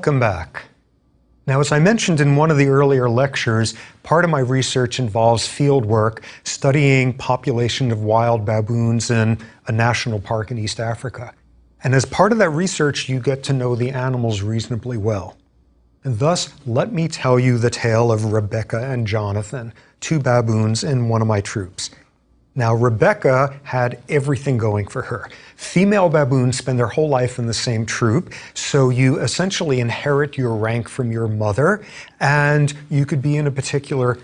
Welcome back. Now, as I mentioned in one of the earlier lectures, part of my research involves field work studying population of wild baboons in a national park in East Africa. And as part of that research, you get to know the animals reasonably well. And thus, let me tell you the tale of Rebecca and Jonathan, two baboons in one of my troops. Now, Rebecca had everything going for her. Female baboons spend their whole life in the same troop, so you essentially inherit your rank from your mother, and you could be in a particular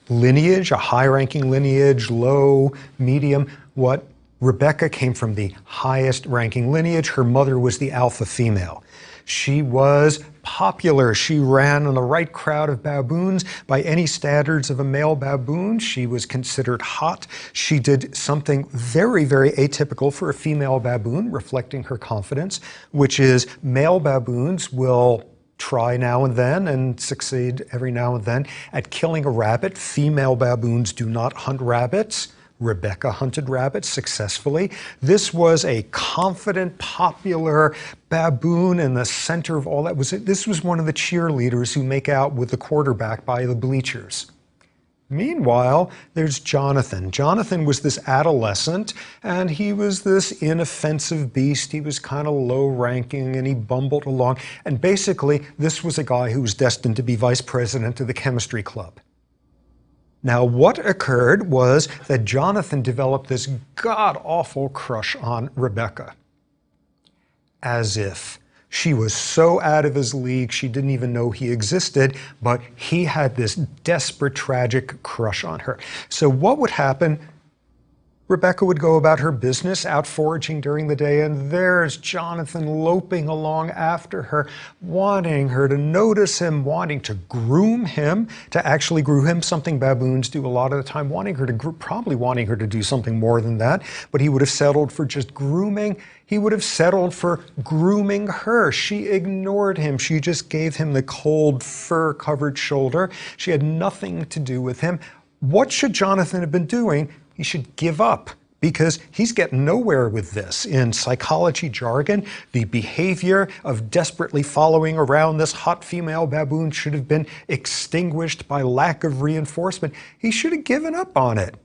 lineage, a high-ranking lineage, low, medium. What Rebecca came from the highest ranking lineage. Her mother was the alpha female. She was popular. She ran in the right crowd of baboons. By any standards of a male baboon, she was considered hot. She did something very, very atypical for a female baboon, reflecting her confidence, which is male baboons will try now and then and succeed every now and then at killing a rabbit. Female baboons do not hunt rabbits. Rebecca hunted rabbits successfully. This was a confident, popular baboon in the center of all that. This was one of the cheerleaders who make out with the quarterback by the bleachers. Meanwhile, there's Jonathan. Jonathan was this adolescent, and he was this inoffensive beast. He was kind of low-ranking, and he bumbled along. And basically, this was a guy who was destined to be vice president of the chemistry club. Now, what occurred was that Jonathan developed this god-awful crush on Rebecca. As if she was so out of his league, she didn't even know he existed, but he had this desperate, tragic crush on her. So what would happen? Rebecca would go about her business, out foraging during the day, and there's Jonathan loping along after her, wanting her to notice him, wanting to groom him, to actually groom him, something baboons do a lot of the time, probably wanting her to do something more than that, but he would have settled for just grooming. He would have settled for grooming her. She ignored him. She just gave him the cold, fur-covered shoulder. She had nothing to do with him. What should Jonathan have been doing? He should give up, because he's getting nowhere with this. In psychology jargon, the behavior of desperately following around this hot female baboon should have been extinguished by lack of reinforcement. He should have given up on it,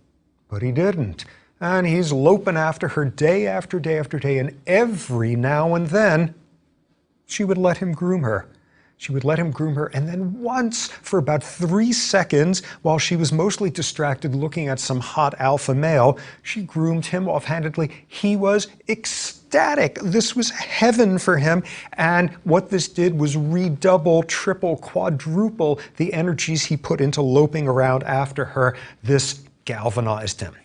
but he didn't. And he's loping after her day after day after day, and every now and then, she would let him groom her. She would let him groom her, and then once, for about 3 seconds, while she was mostly distracted looking at some hot alpha male, she groomed him offhandedly. He was ecstatic. This was heaven for him, and what this did was redouble, triple, quadruple the energies he put into loping around after her. This galvanized him.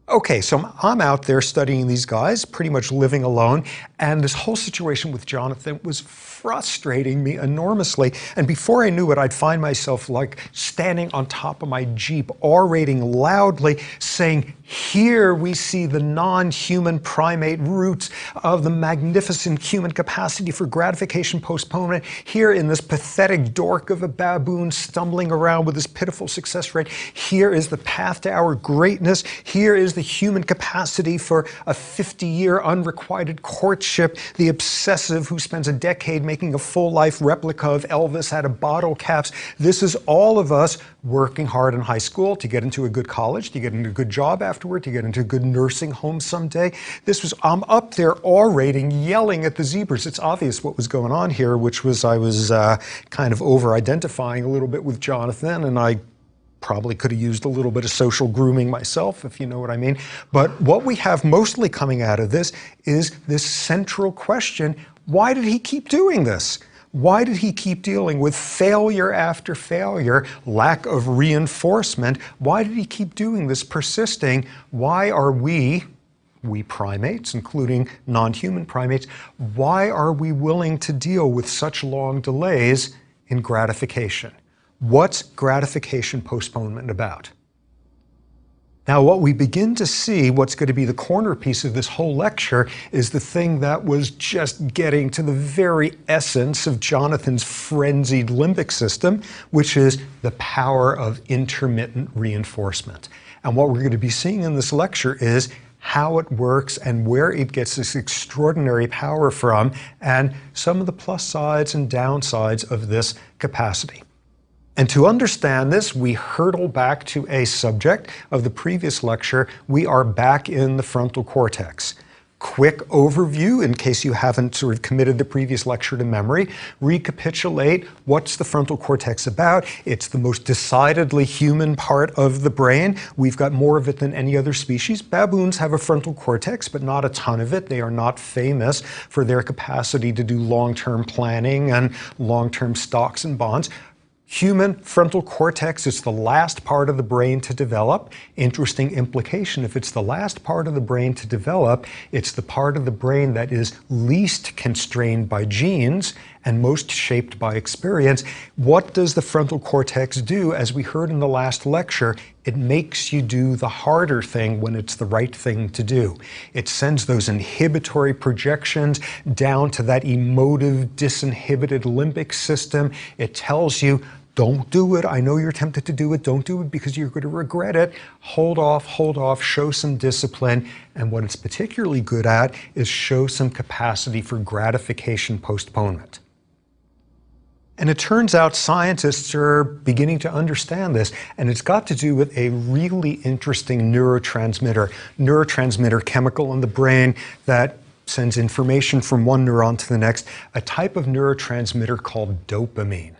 Okay, so I'm out there studying these guys, pretty much living alone, and this whole situation with Jonathan was frustrating me enormously. And before I knew it, I'd find myself like standing on top of my Jeep, orating loudly, saying, "Here we see the non-human primate roots of the magnificent human capacity for gratification postponement. Here in this pathetic dork of a baboon stumbling around with this pitiful success rate. Here is the path to our greatness. Here is the human capacity for a 50-year unrequited courtship. The obsessive who spends a decade making a full-life replica of Elvis out of bottle caps. This is all of us working hard in high school to get into a good college, to get into a good job afterward, to get into a good nursing home someday." I'm up there orating, yelling at the zebras. It's obvious what was going on here, which was I was kind of over-identifying a little bit with Jonathan, and I probably could have used a little bit of social grooming myself, if you know what I mean. But what we have mostly coming out of this is this central question: why did he keep doing this? Why did he keep dealing with failure after failure, lack of reinforcement? Why did he keep doing this, persisting? Why are we primates, including non-human primates, why are we willing to deal with such long delays in gratification? What's gratification postponement about? Now, what we begin to see, what's going to be the corner piece of this whole lecture, is the thing that was just getting to the very essence of Jonathan's frenzied limbic system, which is the power of intermittent reinforcement. And what we're going to be seeing in this lecture is how it works and where it gets this extraordinary power from, and some of the plus sides and downsides of this capacity. And to understand this, we hurtle back to a subject of the previous lecture. We are back in the frontal cortex. Quick overview, in case you haven't sort of committed the previous lecture to memory. Recapitulate, what's the frontal cortex about? It's the most decidedly human part of the brain. We've got more of it than any other species. Baboons have a frontal cortex, but not a ton of it. They are not famous for their capacity to do long-term planning and long-term stocks and bonds. Human frontal cortex is the last part of the brain to develop. Interesting implication, if it's the last part of the brain to develop, it's the part of the brain that is least constrained by genes and most shaped by experience. What does the frontal cortex do? As we heard in the last lecture, it makes you do the harder thing when it's the right thing to do. It sends those inhibitory projections down to that emotive, disinhibited limbic system. It tells you, don't do it. I know you're tempted to do it. Don't do it because you're going to regret it. Hold off, show some discipline. And what it's particularly good at is show some capacity for gratification postponement. And it turns out scientists are beginning to understand this, and it's got to do with a really interesting neurotransmitter chemical in the brain that sends information from one neuron to the next, a type of neurotransmitter called dopamine.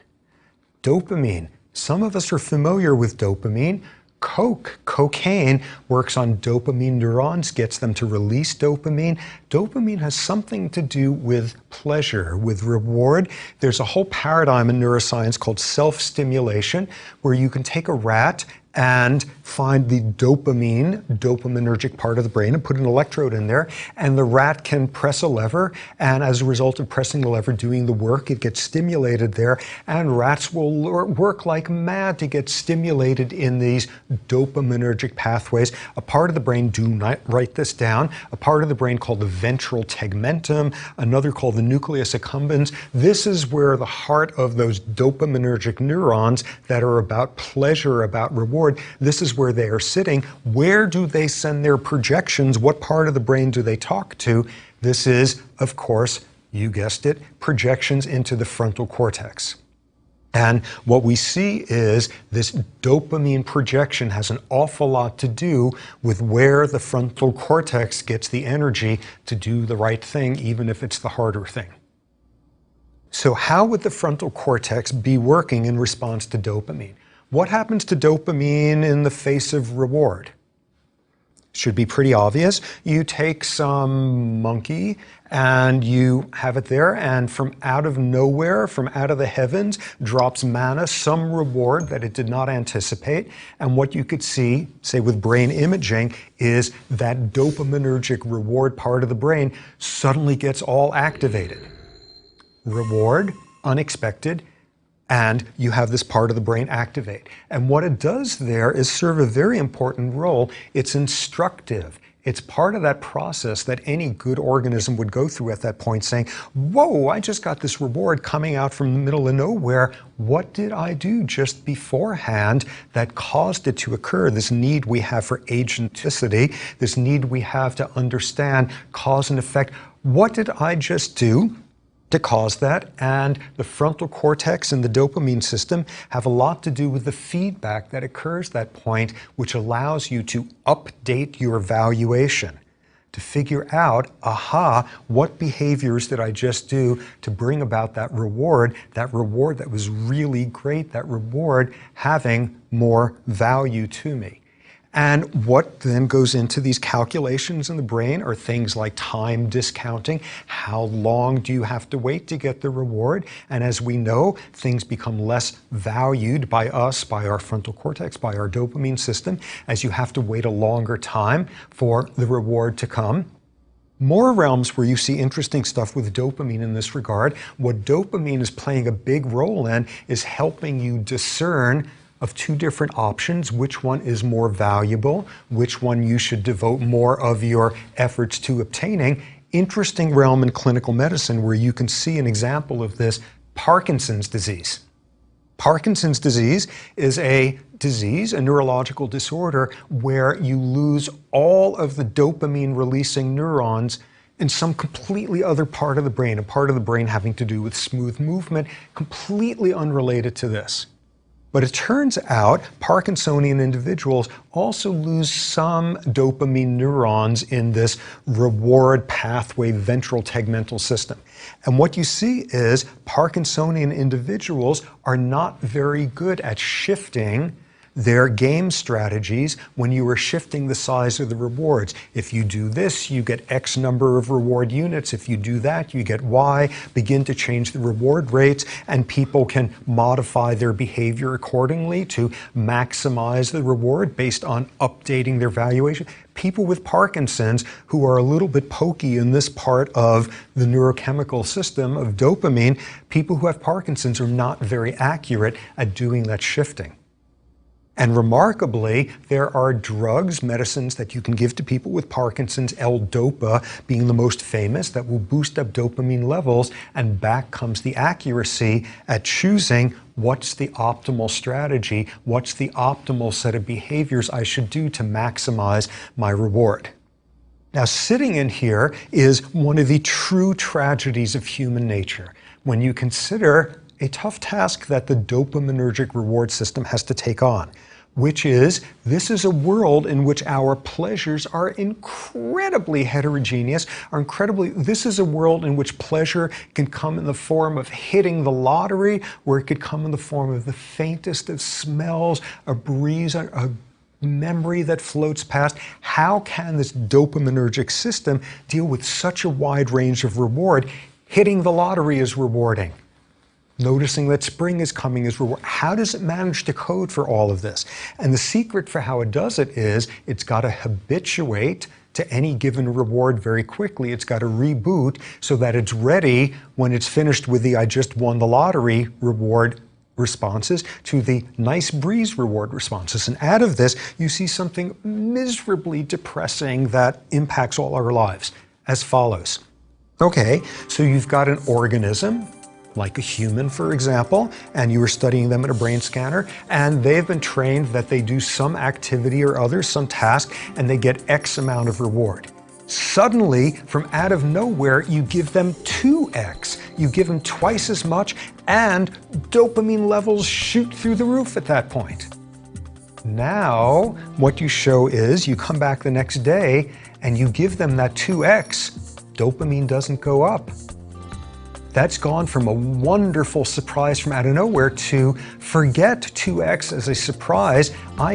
Dopamine. Some of us are familiar with dopamine. Cocaine works on dopamine neurons, gets them to release dopamine. Dopamine has something to do with pleasure, with reward. There's a whole paradigm in neuroscience called self-stimulation, where you can take a rat and find the dopaminergic part of the brain and put an electrode in there, and the rat can press a lever, and as a result of pressing the lever, doing the work, it gets stimulated there, and rats will work like mad to get stimulated in these dopaminergic pathways. A part of the brain, do not write this down, a part of the brain called the ventral tegmentum, another called the nucleus accumbens. This is where the heart of those dopaminergic neurons that are about pleasure, about reward, this is where they are sitting. Where do they send their projections? What part of the brain do they talk to? This is, of course, you guessed it, projections into the frontal cortex. And what we see is this dopamine projection has an awful lot to do with where the frontal cortex gets the energy to do the right thing, even if it's the harder thing. So how would the frontal cortex be working in response to dopamine? What happens to dopamine in the face of reward? Should be pretty obvious. You take some monkey and you have it there, and from out of nowhere, from out of the heavens, drops manna, some reward that it did not anticipate. And what you could see, say with brain imaging, is that dopaminergic reward part of the brain suddenly gets all activated. Reward, unexpected, and you have this part of the brain activate. And what it does there is serve a very important role. It's instructive. It's part of that process that any good organism would go through at that point, saying, whoa, I just got this reward coming out from the middle of nowhere. What did I do just beforehand that caused it to occur? This need we have for agenticity, this need we have to understand cause and effect. What did I just do to cause that? And the frontal cortex and the dopamine system have a lot to do with the feedback that occurs at that point, which allows you to update your valuation, to figure out, aha, what behaviors did I just do to bring about that reward that was really great, that reward having more value to me. And what then goes into these calculations in the brain are things like time discounting. How long do you have to wait to get the reward? And as we know, things become less valued by us, by our frontal cortex, by our dopamine system, as you have to wait a longer time for the reward to come. More realms where you see interesting stuff with dopamine in this regard. What dopamine is playing a big role in is helping you discern of two different options, which one is more valuable, which one you should devote more of your efforts to obtaining. Interesting realm in clinical medicine where you can see an example of this, Parkinson's disease. Parkinson's disease is a disease, a neurological disorder, where you lose all of the dopamine-releasing neurons in some completely other part of the brain, a part of the brain having to do with smooth movement, completely unrelated to this. But it turns out Parkinsonian individuals also lose some dopamine neurons in this reward pathway ventral tegmental system. And what you see is Parkinsonian individuals are not very good at shifting their game strategies when you are shifting the size of the rewards. If you do this, you get X number of reward units. If you do that, you get Y. Begin to change the reward rates, and people can modify their behavior accordingly to maximize the reward based on updating their valuation. People with Parkinson's who are a little bit pokey in this part of the neurochemical system of dopamine, people who have Parkinson's are not very accurate at doing that shifting. And remarkably, there are drugs, medicines that you can give to people with Parkinson's, L-Dopa being the most famous, that will boost up dopamine levels, and back comes the accuracy at choosing what's the optimal strategy, what's the optimal set of behaviors I should do to maximize my reward. Now, sitting in here is one of the true tragedies of human nature. When you consider a tough task that the dopaminergic reward system has to take on, which is, this is a world in which our pleasures are incredibly heterogeneous, this is a world in which pleasure can come in the form of hitting the lottery, or it could come in the form of the faintest of smells, a breeze, a memory that floats past. How can this dopaminergic system deal with such a wide range of reward? Hitting the lottery is rewarding. Noticing that spring is coming is reward. How does it manage to code for all of this? And the secret for how it does it is it's got to habituate to any given reward very quickly. It's got to reboot so that it's ready when it's finished with the I just won the lottery reward responses to the nice breeze reward responses. And out of this, you see something miserably depressing that impacts all our lives as follows. Okay, so you've got an organism, like a human, for example, and you were studying them in a brain scanner, and they've been trained that they do some activity or other, some task, and they get X amount of reward. Suddenly, from out of nowhere, you give them 2X. You give them twice as much, and dopamine levels shoot through the roof at that point. Now, what you show is you come back the next day and you give them that 2X, dopamine doesn't go up. That's gone from a wonderful surprise from out of nowhere to forget 2X as a surprise. I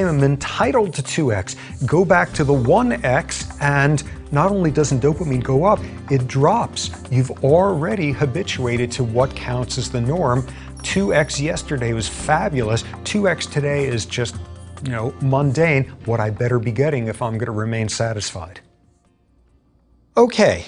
am entitled to 2X. Go back to the 1X, and not only doesn't dopamine go up, it drops. You've already habituated to what counts as the norm. 2X yesterday was fabulous. 2X today is just, mundane, what I better be getting if I'm going to remain satisfied. Okay.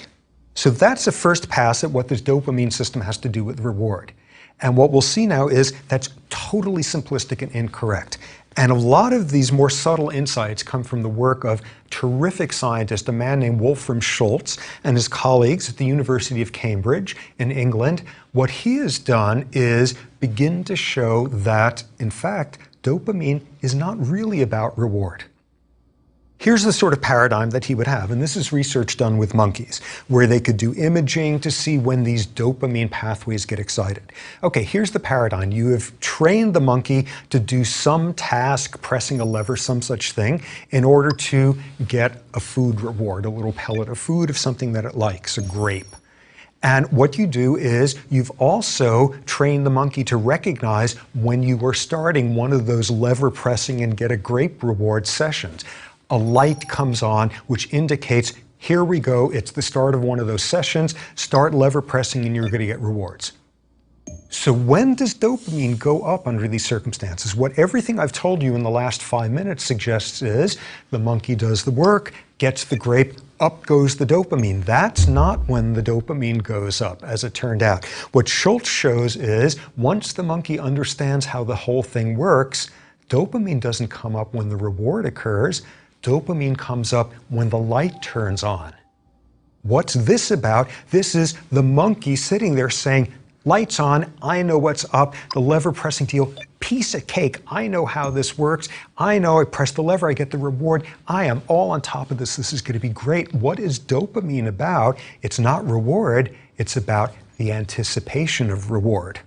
So that's the first pass at what this dopamine system has to do with reward. And what we'll see now is that's totally simplistic and incorrect. And a lot of these more subtle insights come from the work of terrific scientist, a man named Wolfram Schultz, and his colleagues at the University of Cambridge in England. What he has done is begin to show that, in fact, dopamine is not really about reward. Here's the sort of paradigm that he would have, and this is research done with monkeys, where they could do imaging to see when these dopamine pathways get excited. Okay, here's the paradigm. You have trained the monkey to do some task, pressing a lever, some such thing, in order to get a food reward, a little pellet of food of something that it likes, a grape. And what you do is you've also trained the monkey to recognize when you are starting one of those lever pressing and get a grape reward sessions. A light comes on which indicates, here we go, it's the start of one of those sessions, start lever pressing and you're going to get rewards. So when does dopamine go up under these circumstances? What everything I've told you in the last 5 minutes suggests is the monkey does the work, gets the grape, up goes the dopamine. That's not when the dopamine goes up, as it turned out. What Schultz shows is once the monkey understands how the whole thing works, dopamine doesn't come up when the reward occurs. Dopamine comes up when the light turns on. What's this about? This is the monkey sitting there saying, Lights on, I know what's up. The lever pressing deal, piece of cake. I know how this works. I know I press the lever, I get the reward. I am all on top of this. This is going to be great. What is dopamine about? It's not reward. It's about the anticipation of reward.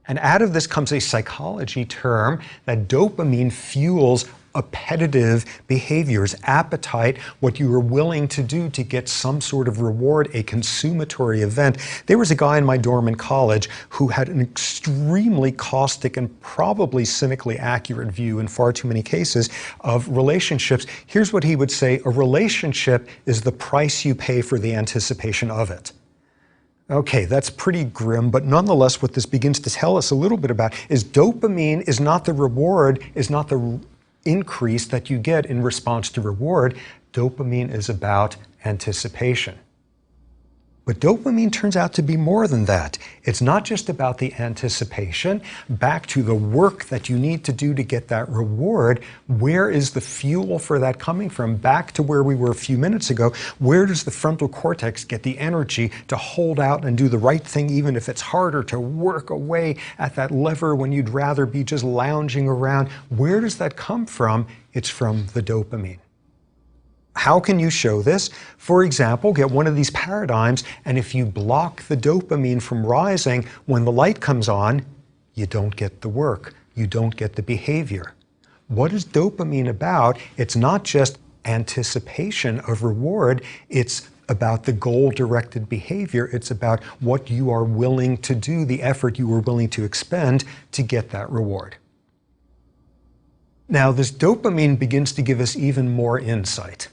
And out of this comes a psychology term that dopamine fuels appetitive behaviors, appetite, what you are willing to do to get some sort of reward, a consummatory event. There was a guy in my dorm in college who had an extremely caustic and probably cynically accurate view in far too many cases of relationships. Here's what he would say: a relationship is the price you pay for the anticipation of it. Okay, that's pretty grim, but nonetheless what this begins to tell us a little bit about is dopamine is not the reward, is not the increase that you get in response to reward. Dopamine is about anticipation. But dopamine turns out to be more than that. It's not just about the anticipation. Back to the work that you need to do to get that reward. Where is the fuel for that coming from? Back to where we were a few minutes ago. Where does the frontal cortex get the energy to hold out and do the right thing, even if it's harder, to work away at that lever when you'd rather be just lounging around? Where does that come from? It's from the dopamine. How can you show this? For example, get one of these paradigms, and if you block the dopamine from rising, when the light comes on, you don't get the work, you don't get the behavior. What is dopamine about? It's not just anticipation of reward, it's about the goal-directed behavior. It's about what you are willing to do, the effort you are willing to expend to get that reward. Now, this dopamine begins to give us even more insight,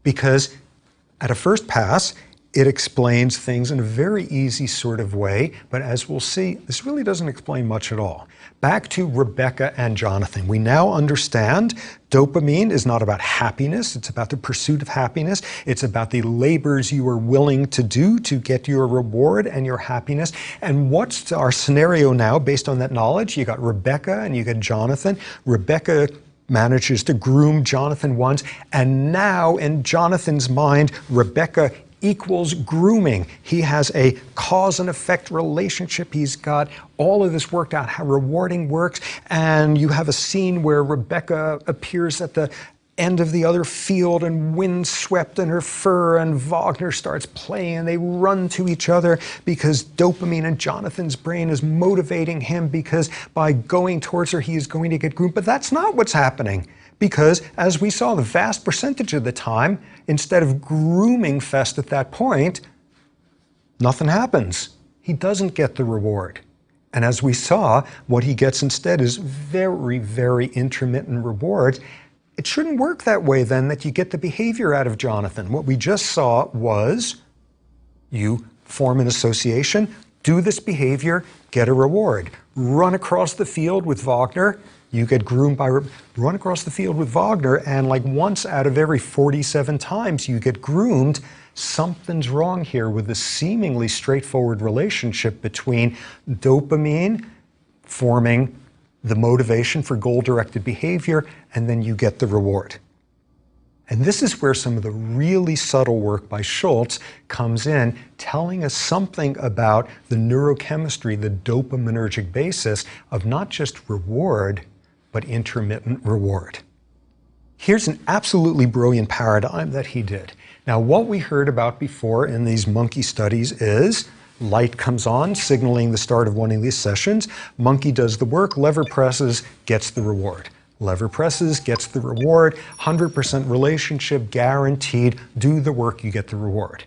because at a first pass, it explains things in a very easy sort of way, but as we'll see, this really doesn't explain much at all. Back to Rebecca and Jonathan. We now understand dopamine is not about happiness, it's about the pursuit of happiness, it's about the labors you are willing to do to get your reward and your happiness. And what's our scenario now based on that knowledge? You got Rebecca and you got Jonathan. Rebecca manages to groom Jonathan once, and now in Jonathan's mind, Rebecca equals grooming. He has a cause and effect relationship. He's got all of this worked out, how rewarding works, and you have a scene where Rebecca appears at the end of the other field and windswept in her fur, and Wagner starts playing and they run to each other because dopamine in Jonathan's brain is motivating him, because by going towards her he is going to get groomed. But that's not what's happening, because as we saw, the vast percentage of the time, instead of grooming fest at that point, nothing happens. He doesn't get the reward. And as we saw, what he gets instead is very, very intermittent rewards. It shouldn't work that way then, that you get the behavior out of Jonathan. What we just saw was you form an association, do this behavior, get a reward. Run across the field with Wagner, you get groomed by, run across the field with Wagner, and like once out of every 47 times you get groomed. Something's wrong here with the seemingly straightforward relationship between dopamine forming the motivation for goal-directed behavior, and then you get the reward. And this is where some of the really subtle work by Schultz comes in, telling us something about the neurochemistry, the dopaminergic basis of not just reward, but intermittent reward. Here's an absolutely brilliant paradigm that he did. Now, what we heard about before in these monkey studies is light comes on, signaling the start of one of these sessions. Monkey does the work, lever presses, gets the reward. Lever presses, gets the reward, 100% relationship, guaranteed, do the work, you get the reward.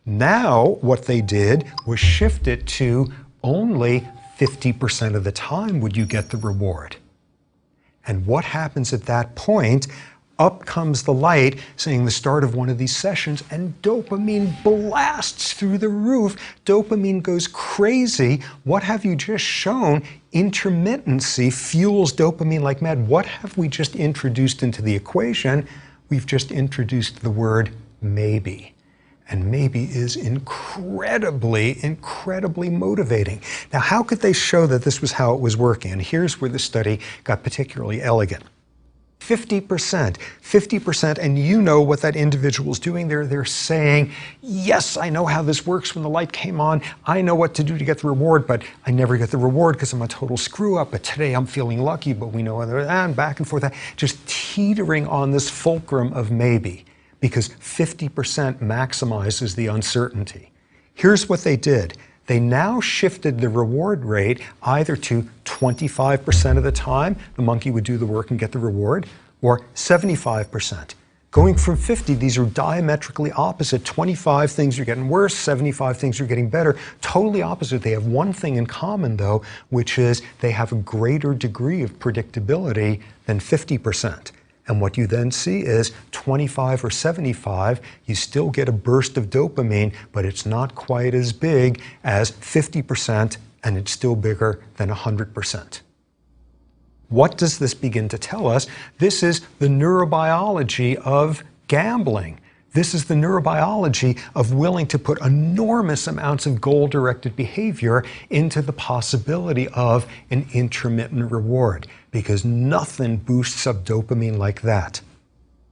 Now, what they did was shift it to only 50% of the time would you get the reward. And what happens at that point? Up comes the light saying the start of one of these sessions, and dopamine blasts through the roof. Dopamine goes crazy. What have you just shown? Intermittency fuels dopamine like mad. What have we just introduced into the equation? We've just introduced the word maybe. And maybe is incredibly, incredibly motivating. Now, how could they show that this was how it was working? And here's where the study got particularly elegant. 50%, 50%, and you know what that individual is doing there. They're saying, yes, I know how this works when the light came on. I know what to do to get the reward, but I never get the reward because I'm a total screw up. But today I'm feeling lucky, but we know other and back and forth, just teetering on this fulcrum of maybe, because 50% maximizes the uncertainty. Here's what they did. They now shifted the reward rate either to 25% of the time the monkey would do the work and get the reward, or 75%. Going from 50, these are diametrically opposite. 25 things are getting worse, 75 things are getting better. Totally opposite. They have one thing in common though, which is they have a greater degree of predictability than 50%. And what you then see is 25 or 75, you still get a burst of dopamine, but it's not quite as big as 50%, and it's still bigger than 100%. What does this begin to tell us? This is the neurobiology of gambling. This is the neurobiology of willing to put enormous amounts of goal-directed behavior into the possibility of an intermittent reward, because nothing boosts up dopamine like that.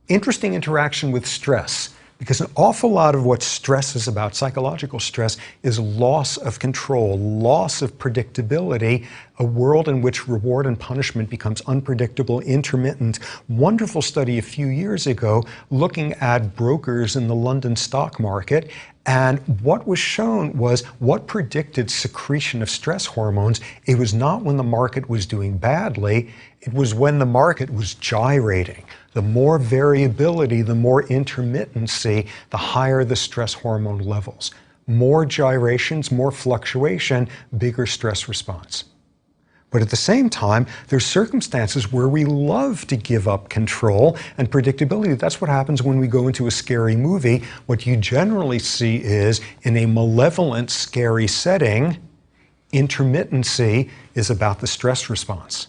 Interesting interaction with stress, because an awful lot of what stress is about, psychological stress, is loss of control, loss of predictability, a world in which reward and punishment becomes unpredictable, intermittent. Wonderful study a few years ago looking at brokers in the London stock market, and what was shown was what predicted secretion of stress hormones. It was not when the market was doing badly, it was when the market was gyrating. The more variability, the more intermittency, the higher the stress hormone levels. More gyrations, more fluctuation, bigger stress response. But at the same time, there's circumstances where we love to give up control and predictability. That's what happens when we go into a scary movie. What you generally see is, in a malevolent, scary setting, intermittency is about the stress response.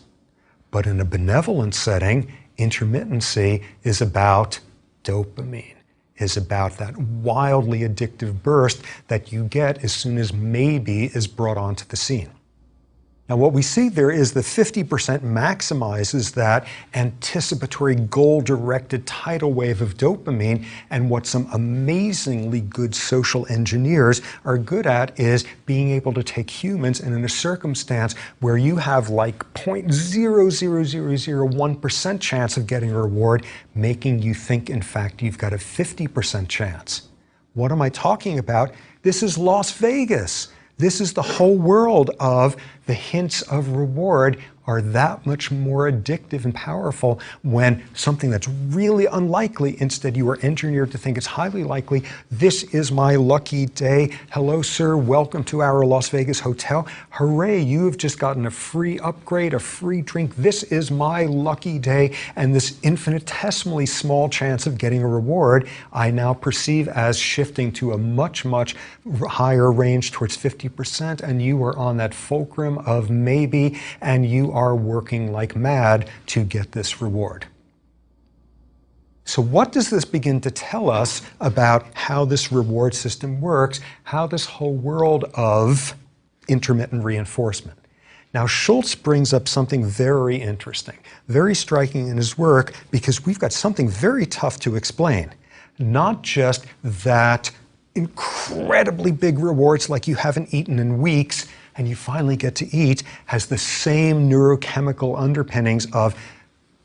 But in a benevolent setting, intermittency is about dopamine, is about that wildly addictive burst that you get as soon as maybe is brought onto the scene. Now what we see there is the 50% maximizes that anticipatory goal-directed tidal wave of dopamine, and what some amazingly good social engineers are good at is being able to take humans, and in a circumstance where you have like 0.00001% chance of getting a reward, making you think in fact you've got a 50% chance. What am I talking about? This is Las Vegas. This is the whole world of the hints of reward are that much more addictive and powerful when something that's really unlikely, instead you are engineered to think it's highly likely. This is my lucky day. Hello, sir. Welcome to our Las Vegas hotel. Hooray, you have just gotten a free upgrade, a free drink. This is my lucky day. And this infinitesimally small chance of getting a reward, I now perceive as shifting to a much, much higher range towards 50%. And you are on that fulcrum of maybe, and you are working like mad to get this reward. So what does this begin to tell us about how this reward system works, how this whole world of intermittent reinforcement? Now, Schultz brings up something very interesting, very striking in his work, because we've got something very tough to explain. Not just that incredibly big rewards like you haven't eaten in weeks and you finally get to eat has the same neurochemical underpinnings of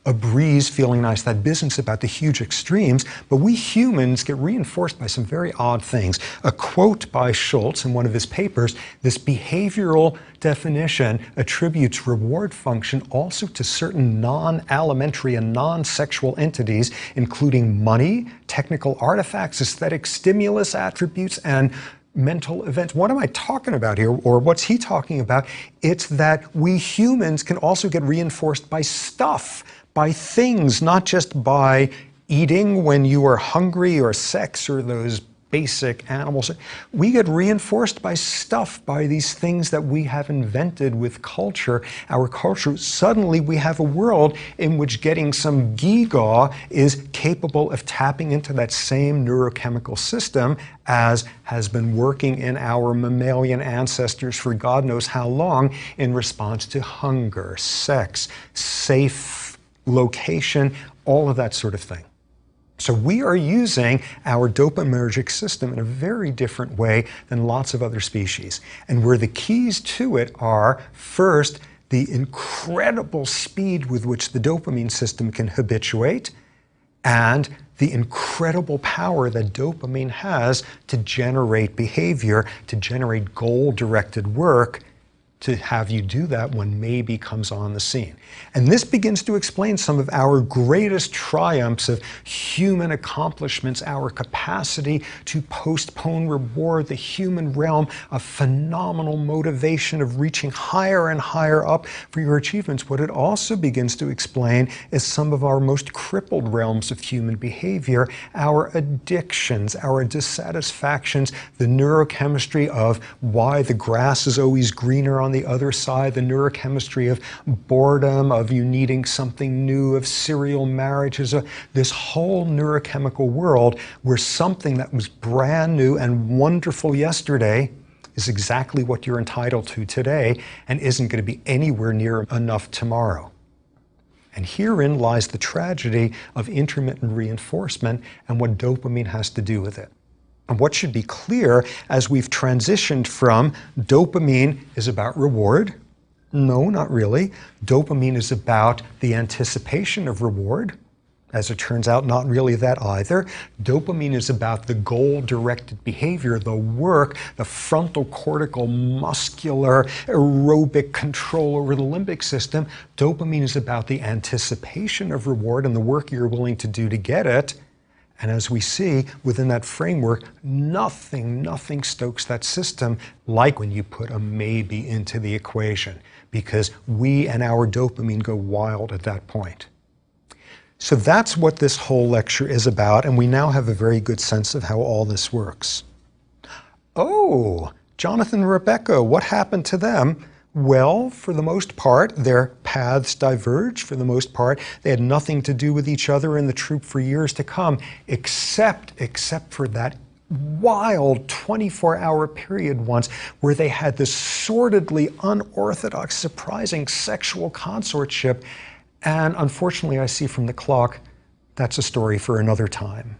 a breeze feeling nice, that business about the huge extremes, but we humans get reinforced by some very odd things. A quote by Schultz in one of his papers, this behavioral definition attributes reward function also to certain non-alimentary and non-sexual entities, including money, technical artifacts, aesthetic stimulus attributes, and mental events. What am I talking about here, or what's he talking about? It's that we humans can also get reinforced by stuff, by things, not just by eating when you are hungry, or sex, or those basic animals. We get reinforced by stuff, by these things that we have invented with culture, our culture. Suddenly we have a world in which getting some gewgaw is capable of tapping into that same neurochemical system as has been working in our mammalian ancestors for God knows how long in response to hunger, sex, safe location, all of that sort of thing. So we are using our dopaminergic system in a very different way than lots of other species. And where the keys to it are, first, the incredible speed with which the dopamine system can habituate, and the incredible power that dopamine has to generate behavior, to generate goal-directed work, to have you do that when maybe comes on the scene. And this begins to explain some of our greatest triumphs of human accomplishments, our capacity to postpone reward, the human realm of phenomenal motivation of reaching higher and higher up for your achievements. What it also begins to explain is some of our most crippled realms of human behavior, our addictions, our dissatisfactions, the neurochemistry of why the grass is always greener on the other side, the neurochemistry of boredom, of you needing something new, of serial marriages, this whole neurochemical world where something that was brand new and wonderful yesterday is exactly what you're entitled to today and isn't going to be anywhere near enough tomorrow. And herein lies the tragedy of intermittent reinforcement and what dopamine has to do with it. And what should be clear as we've transitioned from dopamine is about reward. No, not really. Dopamine is about the anticipation of reward. As it turns out, not really that either. Dopamine is about the goal-directed behavior, the work, the frontal cortical muscular aerobic control over the limbic system. Dopamine is about the anticipation of reward and the work you're willing to do to get it. And as we see within that framework, nothing stokes that system like when you put a maybe into the equation, because we and our dopamine go wild at that point. So that's what this whole lecture is about, and we now have a very good sense of how all this works. Oh, Jonathan and Rebecca, what happened to them? Well, for the most part, their paths diverged. For the most part, they had nothing to do with each other in the troop for years to come, except for that wild 24-hour period once where they had this sordidly unorthodox, surprising sexual consortship. And unfortunately, I see from the clock, that's a story for another time.